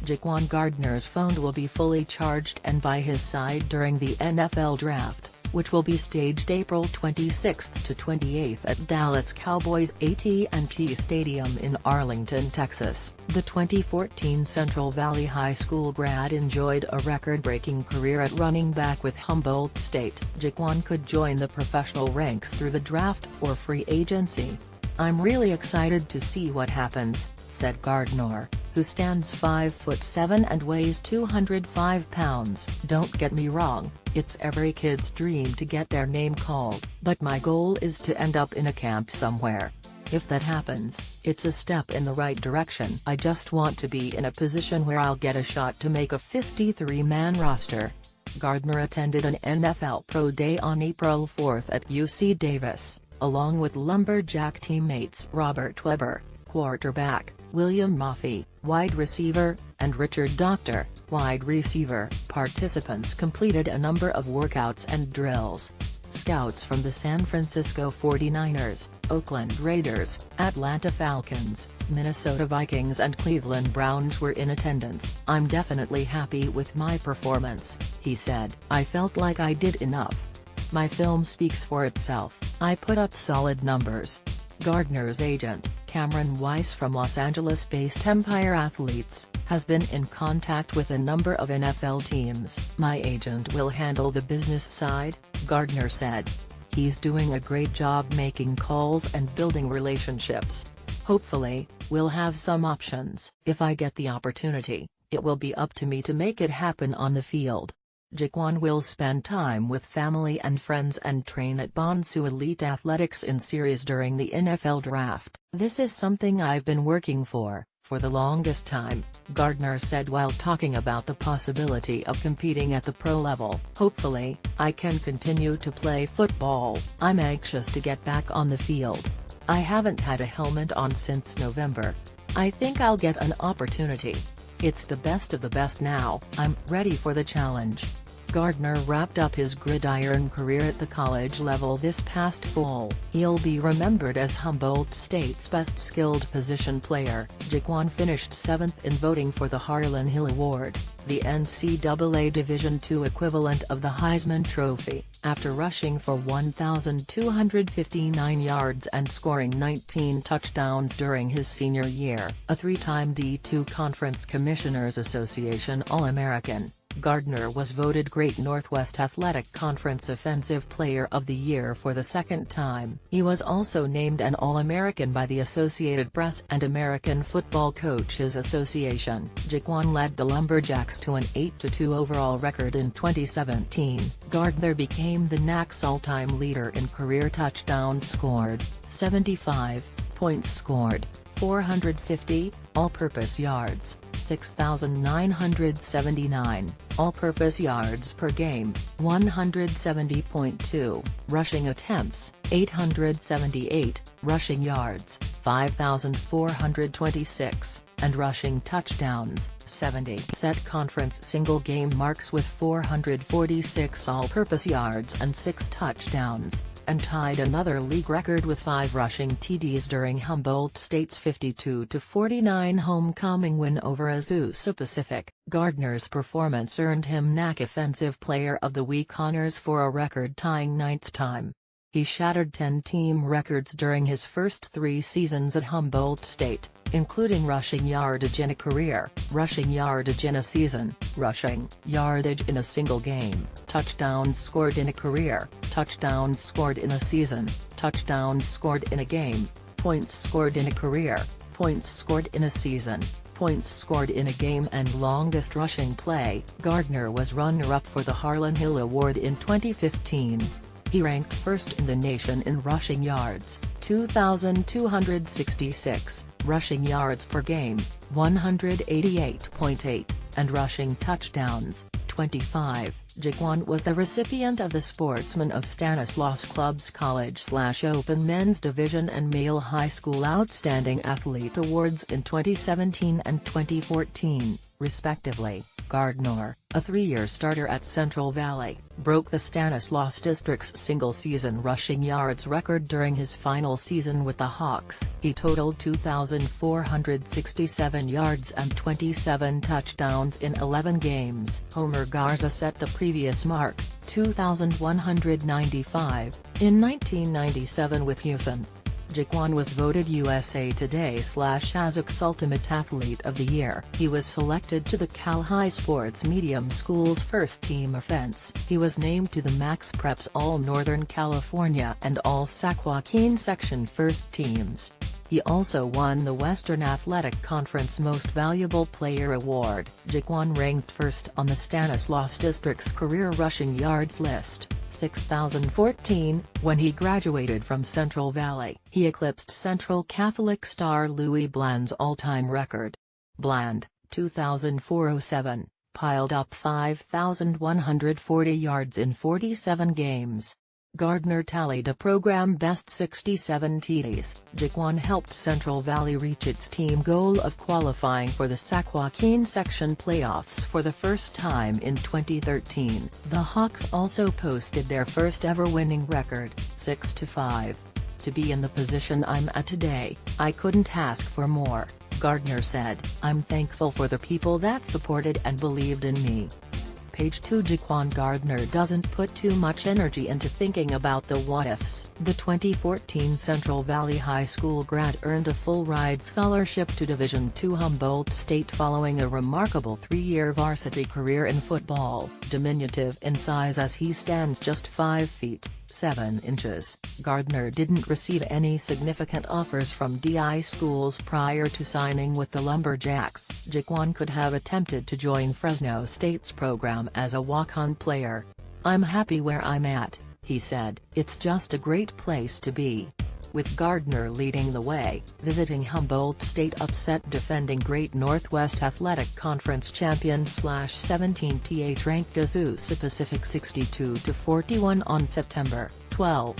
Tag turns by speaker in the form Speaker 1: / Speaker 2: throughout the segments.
Speaker 1: Jaquan Gardner's phone will be fully charged and by his side during the NFL Draft, which will be staged April 26 to 28 at Dallas Cowboys AT&T Stadium in Arlington, Texas. The 2014 Central Valley High School grad enjoyed a record-breaking career at running back with Humboldt State. Jaquan could join the professional ranks through the draft or free agency. "I'm really excited to see what happens," said Gardner, who stands 5'7" and weighs 205 pounds. "Don't get me wrong, it's every kid's dream to get their name called, but my goal is to end up in a camp somewhere. If that happens, it's a step in the right direction. I just want to be in a position where I'll get a shot to make a 53-man roster." Gardner attended an NFL Pro Day on April 4 at UC Davis, along with Lumberjack teammates Robert Weber, quarterback, William Maffey, wide receiver, and Richard Doctor, wide receiver. Participants completed a number of workouts and drills. Scouts from the San Francisco 49ers, Oakland Raiders, Atlanta Falcons, Minnesota Vikings and Cleveland Browns were in attendance. "I'm definitely happy with my performance," he said. "I felt like I did enough. My film speaks for itself. I put up solid numbers." Gardner's agent, Cameron Weiss from Los Angeles-based Empire Athletes, has been in contact with a number of NFL teams. "My agent will handle the business side," Gardner said. "He's doing a great job making calls and building relationships. Hopefully, we'll have some options. If I get the opportunity, it will be up to me to make it happen on the field." Jaquan will spend time with family and friends and train at Bonsu Elite Athletics in series during the NFL Draft. "This is something I've been working for the longest time," Gardner said while talking about the possibility of competing at the pro level. "Hopefully, I can continue to play football. I'm anxious to get back on the field. I haven't had a helmet on since November. I think I'll get an opportunity. It's the best of the best now. I'm ready for the challenge." Gardner wrapped up his gridiron career at the college level this past fall. He'll be remembered as Humboldt State's best skilled position player. Jaquan finished 7th in voting for the Harlan Hill Award, the NCAA Division II equivalent of the Heisman Trophy, after rushing for 1,259 yards and scoring 19 touchdowns during his senior year. A three-time D2 Conference Commissioners Association All-American, Gardner was voted Great Northwest Athletic Conference Offensive Player of the Year for the second time. He was also named an All-American by the Associated Press and American Football Coaches Association. Jaquan led the Lumberjacks to an 8-2 overall record in 2017. Gardner became the NAC's all-time leader in career touchdowns scored, 75, points scored, 450, all-purpose yards, 6,979, all-purpose yards per game, 170.2, rushing attempts, 878, rushing yards, 5,426, and rushing touchdowns, 70. Set conference single-game marks with 446 all-purpose yards and 6 touchdowns, and tied another league record with 5 rushing TDs during Humboldt State's 52-49 homecoming win over Azusa Pacific. Gardner's performance earned him NAC Offensive Player of the Week honors for a record-tying 9th time. He shattered 10 team records during his first 3 seasons at Humboldt State, including rushing yardage in a career, rushing yardage in a season, rushing yardage in a single game, touchdowns scored in a career, touchdowns scored in a season, touchdowns scored in a game, points scored in a career, points scored in a season, points scored in a game and longest rushing play. Gardner was runner-up for the Harlan Hill Award in 2015. He ranked first in the nation in rushing yards, 2,266, rushing yards per game, 188.8, and rushing touchdowns, 25. Jaquan was the recipient of the Sportsman of Stanislaus Club's College/Open Men's Division and Male High School Outstanding Athlete Awards in 2017 and 2014, respectively. Gardner, a 3-year starter at Central Valley, broke the Stanislaus District's single-season rushing yards record during his final season with the Hawks. He totaled 2,467 yards and 27 touchdowns in 11 games. Homer Garza set the previous mark, 2,195, in 1997 with Houston. Jaquan was voted USA Today/Azek's Ultimate Athlete of the Year. He was selected to the Cal High Sports Medium School's first-team offense. He was named to the Max Preps All-Northern California and All-Sac Joaquin section first teams. He also won the Western Athletic Conference Most Valuable Player Award. Jaquan ranked first on the Stanislaus District's career rushing yards list, 6,014, when he graduated from Central Valley. He eclipsed Central Catholic star Louis Bland's all-time record. Bland, 2,407, piled up 5,140 yards in 47 games. Gardner tallied a program-best 67 TDs. Jaquan helped Central Valley reach its team goal of qualifying for the Sac Joaquin section playoffs for the first time in 2013. The Hawks also posted their first-ever winning record, 6-5. To be in the position I'm at today, I couldn't ask for more, Gardner said. I'm thankful for the people that supported and believed in me. Page 2. Jaquan Gardner doesn't put too much energy into thinking about the what-ifs. The 2014 Central Valley High School grad earned a full-ride scholarship to Division II Humboldt State following a remarkable 3-year varsity career in football. Diminutive in size as he stands just 5 feet, 7 inches, Gardner didn't receive any significant offers from DI schools prior to signing with the Lumberjacks. Jaquan could have attempted to join Fresno State's program as a walk-on player. I'm happy where I'm at, he said. It's just a great place to be. With Gardner leading the way, visiting Humboldt State upset defending Great Northwest Athletic Conference champions/17th ranked Azusa Pacific 62-41 on September 12.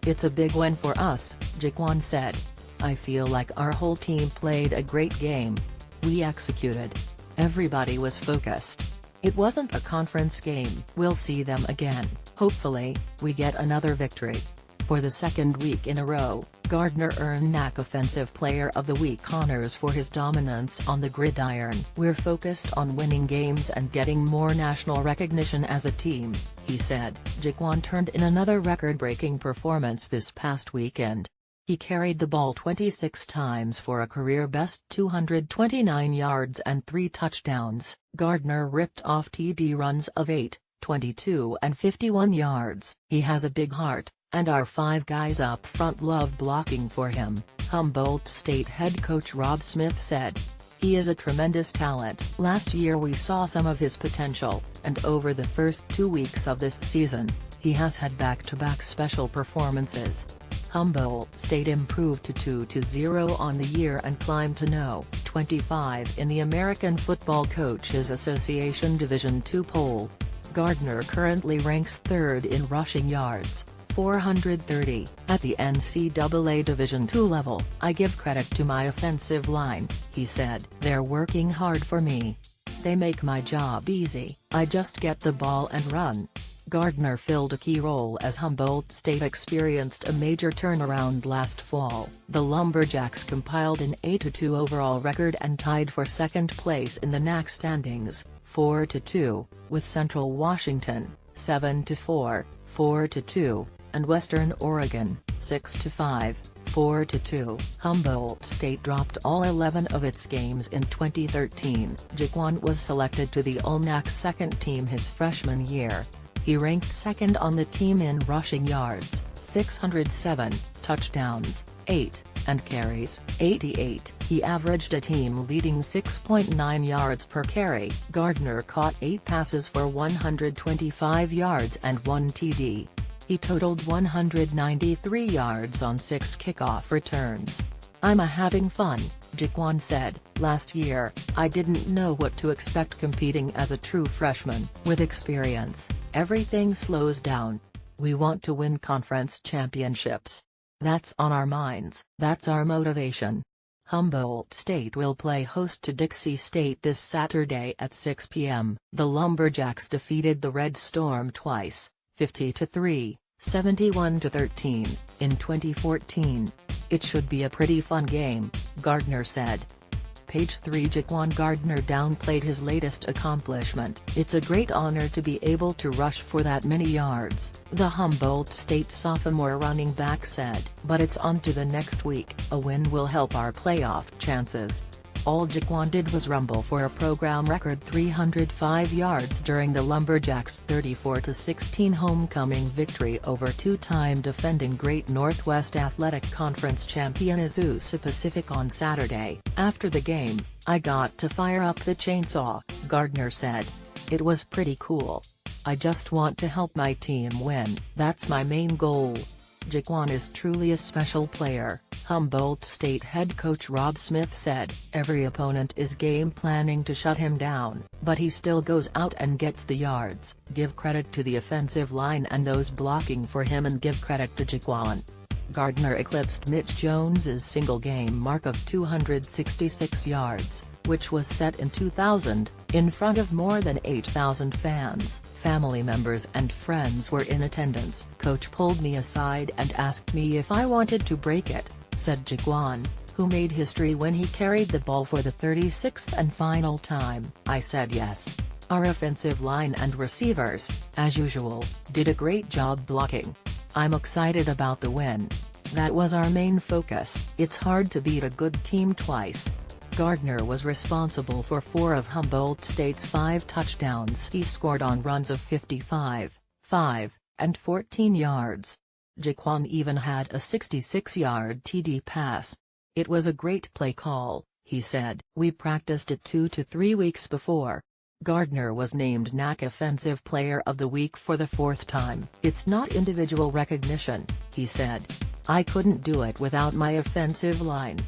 Speaker 1: It's a big win for us, Jaquan said. I feel like our whole team played a great game. We executed. Everybody was focused. It wasn't a conference game. We'll see them again. Hopefully, we get another victory. For the second week in a row, Gardner earned NAC Offensive Player of the Week honors for his dominance on the gridiron. We're focused on winning games and getting more national recognition as a team, he said. Jaquan turned in another record-breaking performance this past weekend. He carried the ball 26 times for a career-best 229 yards and 3 touchdowns. Gardner ripped off TD runs of 8, 22 and 51 yards. He has a big heart, and our 5 guys up front love blocking for him, Humboldt State head coach Rob Smith said. He is a tremendous talent. Last year we saw some of his potential, and over the first 2 weeks of this season, he has had back-to-back special performances. Humboldt State improved to 2-0 on the year and climbed to No. 25 in the American Football Coaches Association Division II poll. Gardner currently ranks 3rd in rushing yards, 430, at the NCAA Division II level. I give credit to my offensive line, he said. They're working hard for me. They make my job easy. I just get the ball and run. Gardner filled a key role as Humboldt State experienced a major turnaround last fall. The Lumberjacks compiled an 8-2 overall record and tied for second place in the NAC standings, 4-2, with Central Washington, 7-4, 4-2, and Western Oregon, 6-5, 4-2. Humboldt State dropped all 11 of its games in 2013. Jaquan was selected to the All-NAC second team his freshman year. He ranked second on the team in rushing yards, 607, touchdowns, 8, and carries, 88. He averaged a team-leading 6.9 yards per carry. Gardner caught 8 passes for 125 yards and 1 TD. He totaled 193 yards on 6 kickoff returns. I'm having fun, Jaquan said. Last year, I didn't know what to expect competing as a true freshman. With experience, everything slows down. We want to win conference championships. That's on our minds. That's our motivation. Humboldt State will play host to Dixie State this Saturday at 6 p.m. The Lumberjacks defeated the Red Storm twice, 50-3, 71-13, in 2014. It should be a pretty fun game, Gardner said. Page 3 Jaquan Gardner downplayed his latest accomplishment. It's a great honor to be able to rush for that many yards, the Humboldt State sophomore running back said. But it's on to the next week. A win will help our playoff chances. All Jaquan did was rumble for a program record 305 yards during the Lumberjacks' 34-16 homecoming victory over two-time defending Great Northwest Athletic Conference champion Azusa Pacific on Saturday. After the game, I got to fire up the chainsaw, Gardner said. It was pretty cool. I just want to help my team win. That's my main goal. Jaquan is truly a special player, Humboldt State head coach Rob Smith said. Every opponent is game planning to shut him down, but he still goes out and gets the yards. Give credit to the offensive line and those blocking for him, and give credit to Jaquan. Gardner eclipsed Mitch Jones's single-game mark of 266 yards, which was set in 2000, in front of more than 8,000 fans. Family members and friends were in attendance. Coach pulled me aside and asked me if I wanted to break it, said Jaquan, who made history when he carried the ball for the 36th and final time. I said yes. Our offensive line and receivers, as usual, did a great job blocking. I'm excited about the win. That was our main focus. It's hard to beat a good team twice. Gardner was responsible for 4 of Humboldt State's 5 touchdowns he scored on runs of 55, 5, and 14 yards. Jaquan even had a 66-yard TD pass. It was a great play call, he said. We practiced it 2 to 3 weeks before. Gardner was named NAC Offensive Player of the Week for the 4th time. It's not individual recognition, he said. I couldn't do it without my offensive line.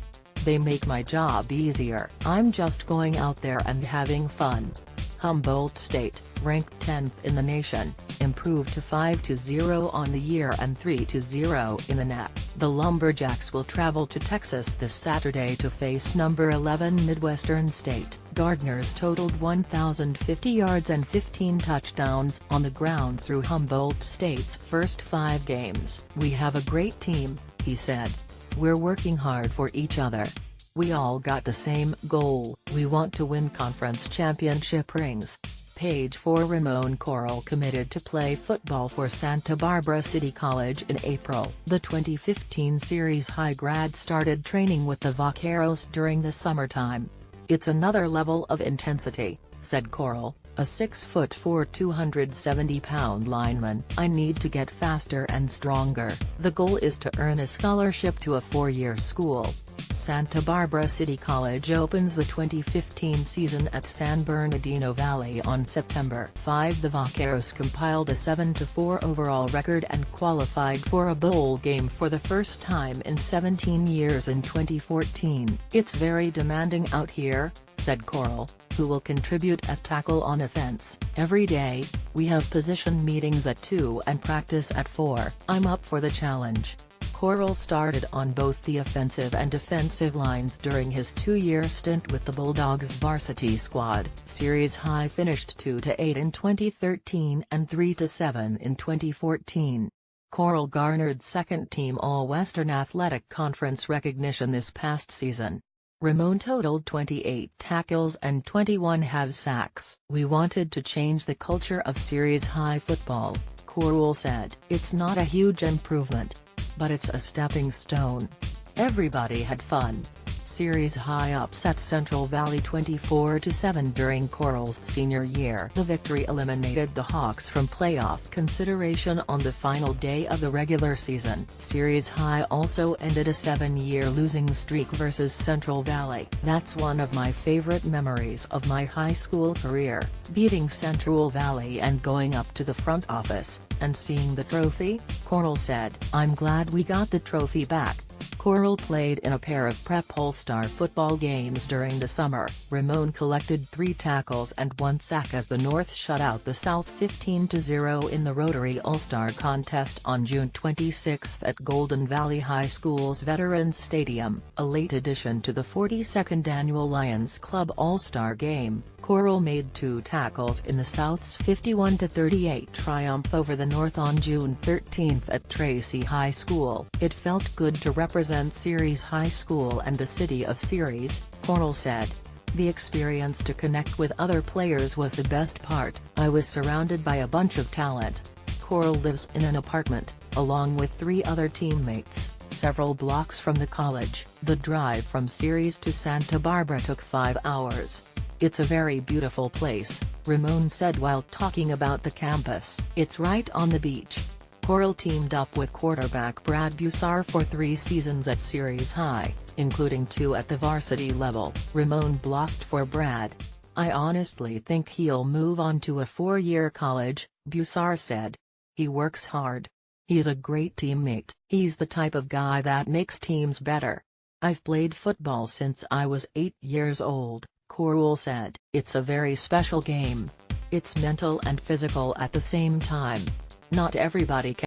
Speaker 1: They make my job easier. I'm just going out there and having fun. Humboldt State, ranked 10th in the nation, improved to 5-0 on the year and 3-0 in the NAC. The Lumberjacks will travel to Texas this Saturday to face number 11 Midwestern State. Gardner's totaled 1,050 yards and 15 touchdowns on the ground through Humboldt State's first 5 games. We have a great team, he said. We're working hard for each other. We all got the same goal. We want to win conference championship rings. Page 4 Ramon Corral committed to play football for Santa Barbara City College in April. The 2015 Series High grad started training with the Vaqueros during the summertime. It's another level of intensity, said Corral, a 6'4" 270-pound lineman. I need to get faster and stronger. The goal is to earn a scholarship to a 4-year school. Santa Barbara City College opens the 2015 season at San Bernardino Valley on September 5. The Vaqueros compiled a 7-4 overall record and qualified for a bowl game for the first time in 17 years in 2014. It's very demanding out here, said Corral, who will contribute at tackle on offense. Every day, we have position meetings at 2 and practice at 4. I'm up for the challenge. Corral started on both the offensive and defensive lines during his 2-year stint with the Bulldogs varsity squad. Series High finished 2-8 in 2013 and 3-7 in 2014. Corral garnered second-team All-Western Athletic Conference recognition this past season. Ramon totaled 28 tackles and 21 half sacks. We wanted to change the culture of Series High football, Corral said. It's not a huge improvement, but it's a stepping stone. Everybody had fun. Series High upset Central Valley 24-7 during Corral's senior year. The victory eliminated the Hawks from playoff consideration on the final day of the regular season. Series High also ended a 7-year losing streak versus Central Valley. That's one of my favorite memories of my high school career, beating Central Valley and going up to the front office and seeing the trophy, Corral said. I'm glad we got the trophy back. Coral played in a pair of prep All-Star football games during the summer. Ramon collected 3 tackles and 1 sack as the North shut out the South 15-0 in the Rotary All-Star contest on June 26 at Golden Valley High School's Veterans Stadium. A late addition to the 42nd annual Lions Club All-Star Game, Coral made 2 tackles in the South's 51-38 triumph over the North on June 13 at Tracy High School. "It felt good to represent Ceres High School and the city of Ceres," Coral said. "The experience to connect with other players was the best part. I was surrounded by a bunch of talent." Coral lives in an apartment, along with 3 other teammates, several blocks from the college. The drive from Ceres to Santa Barbara took 5 hours. "It's a very beautiful place," Ramon said while talking about the campus. "It's right on the beach." Coral teamed up with quarterback Brad Bussar for 3 seasons at Ceres High, including 2 at the varsity level. Ramon blocked for Brad. "I honestly think he'll move on to a 4-year college," Bussar said. "He works hard. He's a great teammate. He's the type of guy that makes teams better. I've played football since I was 8 years old," Coral said. "It's a very special game. It's mental and physical at the same time. Not everybody can